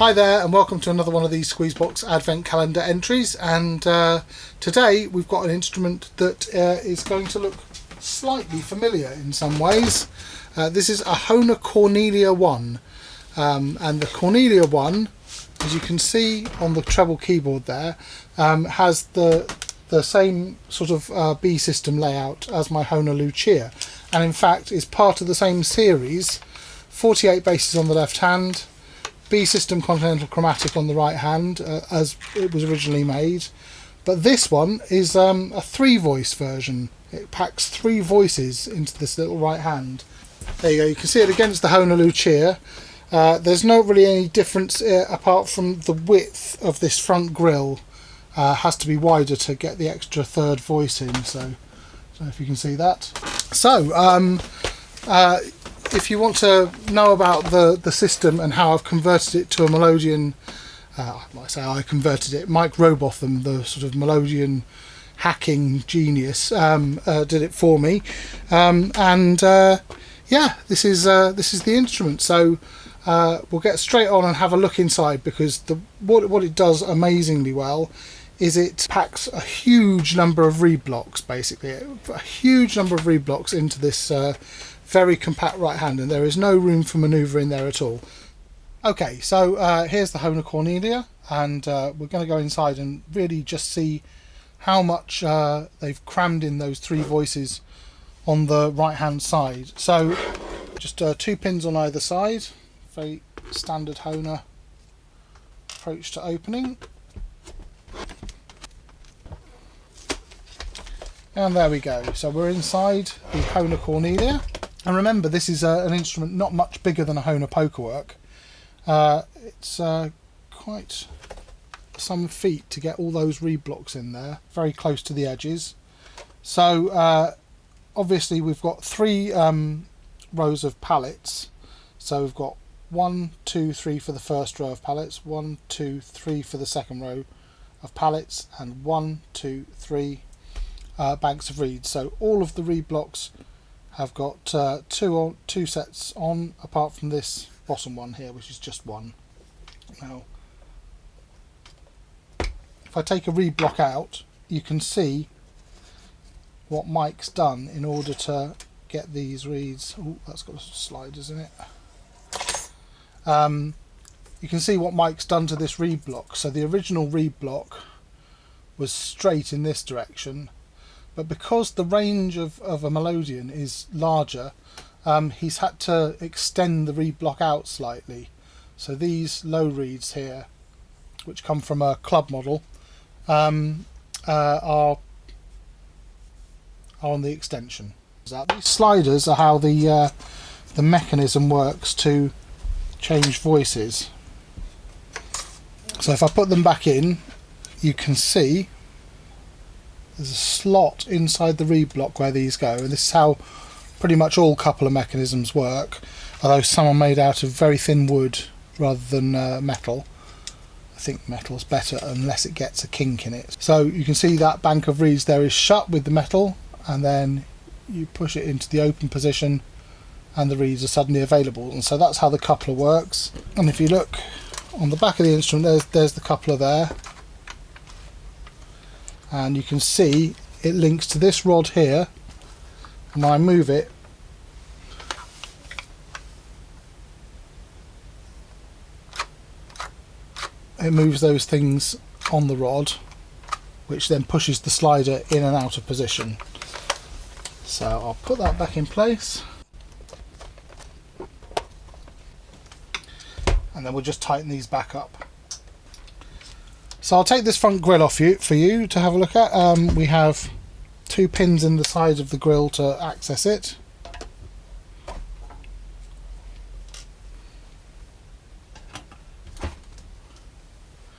Hi there and welcome to another one of these Squeezebox Advent Calendar entries, and today we've got an instrument that is going to look slightly familiar in some ways. This is a Hohner Cornelia 1, and the Cornelia 1, as you can see on the treble keyboard there, has the same sort of B system layout as my Hohner Lucia, and in fact is part of the same series. 48 basses on the left hand, B system continental chromatic on the right hand, as it was originally made, but this one is a 3-voice version. It packs 3 voices into this little right hand. There you go, you can see it against the Hohner Lucia. There's not really any difference apart from the width of this front grille has to be wider to get the extra 3rd voice in, so I don't know if you can see that. So if you want to know about the system and how I've converted it to a melodeon, I might say I converted it, Mike Robotham, the sort of melodeon hacking genius, did it for me, yeah, this is the instrument. So we'll get straight on and have a look inside, because what it does amazingly well is it packs a huge number of reed blocks, basically a huge number of reed blocks into this very compact right hand, and there is no room for manoeuvre in there at all. Okay, so here's the Hohner Cornelia, and we're going to go inside and really just see how much they've crammed in those 3 voices on the right hand side. So just 2 pins on either side, very standard Hohner approach to opening. And there we go, so we're inside the Hohner Cornelia. And remember, this is an instrument not much bigger than a Hohner pokerwork. It's quite some feat to get all those reed blocks in there, very close to the edges. So obviously we've got 3 rows of pallets. So we've got 1, 2, 3 for the first row of pallets, 1, 2, 3 for the second row of pallets, and 1, 2, 3 banks of reeds. So all of the reed blocks have got 2 sets on, apart from this bottom one here, which is just 1. Now, if I take a reed block out, you can see what Mike's done in order to get these reeds. Oh, that's got sliders in it. You can see what Mike's done to this reed block. So the original reed block was straight in this direction, but because the range of a melodeon is larger, he's had to extend the reed block out slightly. So these low reeds here, which come from a club model, are on the extension. These sliders are how the mechanism works to change voices. So if I put them back in, you can see there's a slot inside the reed block where these go, and this is how pretty much all coupler mechanisms work, although some are made out of very thin wood rather than metal. I think metal's better unless it gets a kink in it. So you can see that bank of reeds there is shut with the metal, and then you push it into the open position and the reeds are suddenly available. And so that's how the coupler works. And if you look on the back of the instrument, there's the coupler there, and you can see it links to this rod here, and when I move it, it moves those things on the rod, which then pushes the slider in and out of position. So I'll put that back in place, and then we'll just tighten these back up. So I'll take this front grille off for you to have a look at. We have 2 pins in the side of the grille to access it.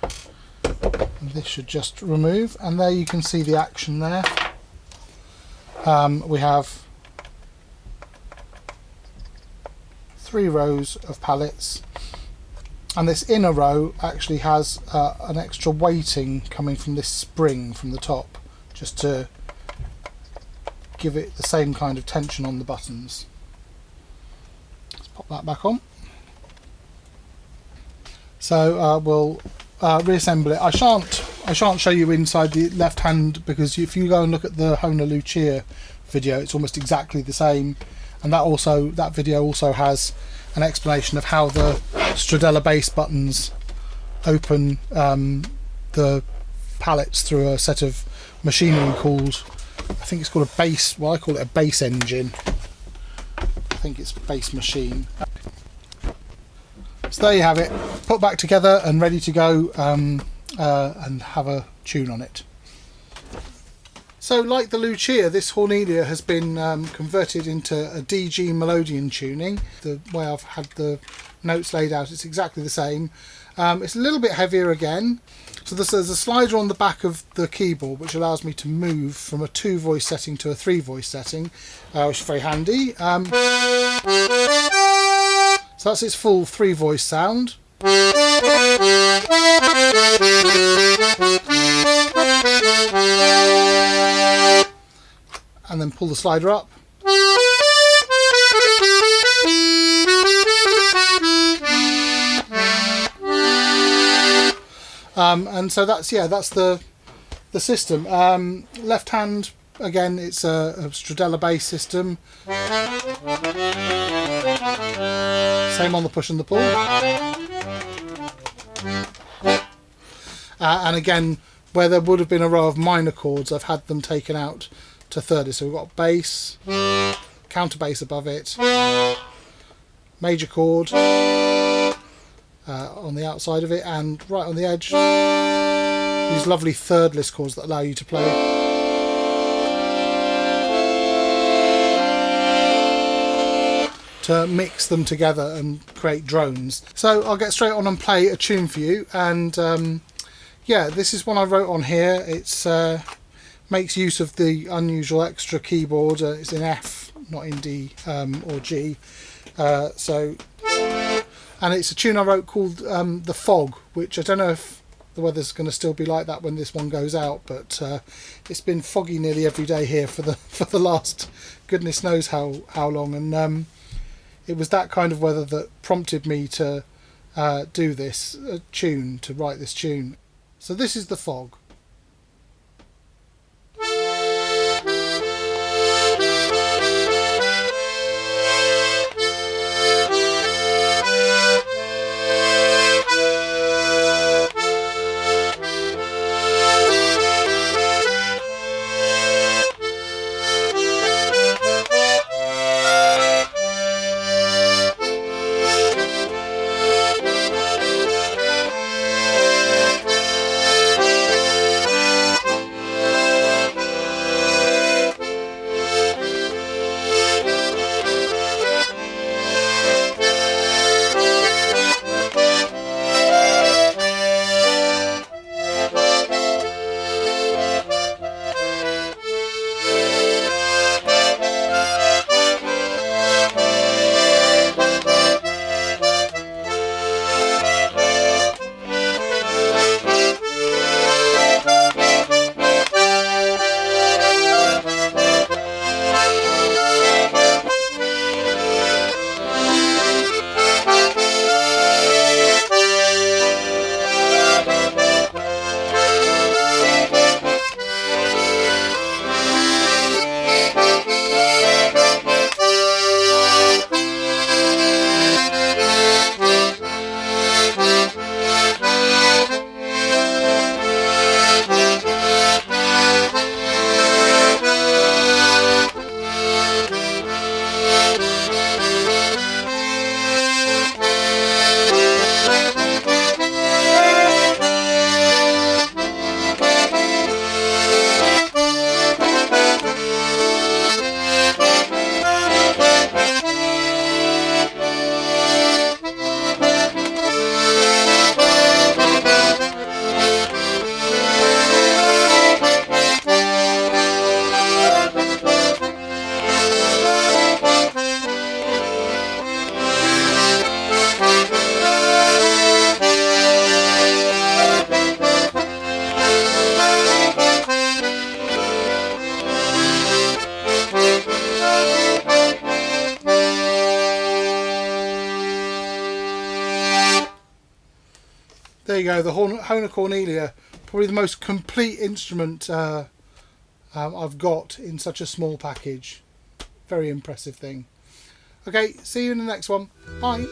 And this should just remove, and there you can see the action there. We have 3 rows of pallets, and this inner row actually has an extra weighting coming from this spring from the top, just to give it the same kind of tension on the buttons. Let's pop that back on. So we'll reassemble it. I shan't show you inside the left hand, because if you go and look at the Hohner Lucia video, it's almost exactly the same, and that video also has an explanation of how the Stradella base buttons open the pallets through a set of machinery called, I think it's called a base, well I call it a base engine. I think it's base machine. So there you have it, put back together and ready to go and have a tune on it. So like the Lucia, this Cornelia has been converted into a DG melodeon tuning. The way I've had the notes laid out, it's exactly the same. It's a little bit heavier again. So there's a slider on the back of the keyboard which allows me to move from a 2-voice setting to a 3-voice setting, which is very handy. So that's its full 3-voice sound. And then pull the slider up. And so that's the system. Left hand, again, it's a Stradella bass system. Same on the push and the pull. And again, where there would have been a row of minor chords, I've had them taken out to 30. So we've got bass, counter bass above it, major chord on the outside of it, and right on the edge, these lovely thirdless chords that allow you to play to mix them together and create drones. So I'll get straight on and play a tune for you, and yeah, this is one I wrote on here. It's makes use of the unusual extra keyboard. It's in F, not in D or G. And it's a tune I wrote called The Fog, which I don't know if the weather's going to still be like that when this one goes out, but it's been foggy nearly every day here for the last goodness knows how long, and it was that kind of weather that prompted me to do this tune, to write this tune. So this is The Fog. there you go, the Hohner Cornelia, probably the most complete instrument I've got in such a small package. Very impressive thing. Okay, see you in the next one. Bye.